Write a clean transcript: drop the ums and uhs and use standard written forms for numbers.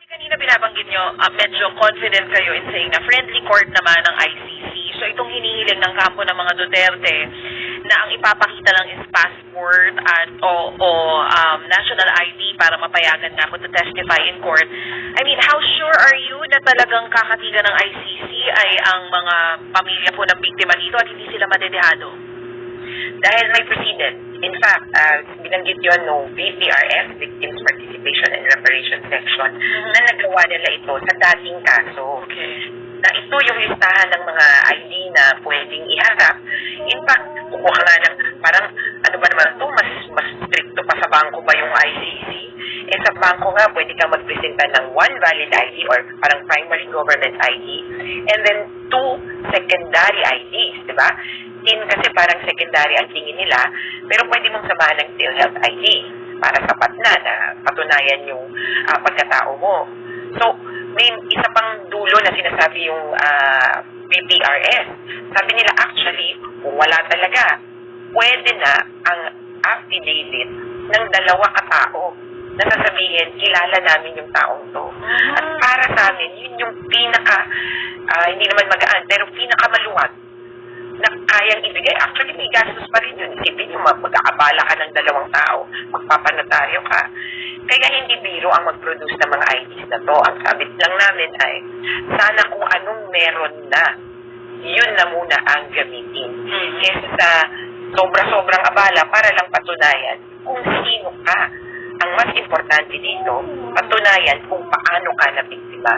Kanina binabanggit nyo, medyo confident kayo in saying na friendly court naman ng ICC. So itong hinihiling ng kampo ng mga Duterte na ang ipapakita lang is passport at national ID para mapayagan nga ako to testify in court. I mean, how sure are you na talagang kakatigan ng ICC ay ang mga pamilya po ng biktima dito at hindi sila madedehado? Dahil may precedent. In fact, binanggit yun no VPRS, Victims Participation and Reparation Section, na nagawa nila ito sa dating kaso. Okay. Na ito yung listahan ng mga ID na pwedeng iharap. In fact, kukuha nga ng parang, ano ba naman ito, mas stricto pa sa bangko ba yung ICC? Eh sa bangko nga, pwede kang magpresenta ng one valid ID or parang primary government ID and then two secondary IDs, di ba? Kasi parang secondary ang tingin nila, pero pwede mong samahan ng PhilHealth ID para sapat na patunayan yung pagkatao mo. So, may isa pang dulo na sinasabi yung BPRS. Sabi nila actually, kung wala talaga, pwede na ang affidavit ng dalawa katao na sasabihin, kilala namin yung taong to. At para sa amin, yun yung hindi naman magaan, pero pinakamaluwag na kayang ibigay. Actually, may gastos pa rin yun. Isipin yung mag-aabala ka ng dalawang tao, magpapanotaryo ka. Kaya hindi biro ang mag-produce ng mga IDs na to. Ang sabit lang namin ay, sana kung anong meron na, yun na muna ang gamitin. Kesa sa sobra-sobrang abala para lang patunayan kung sino ka. Ang mas importante dito, patunayan kung paano ka na biktima.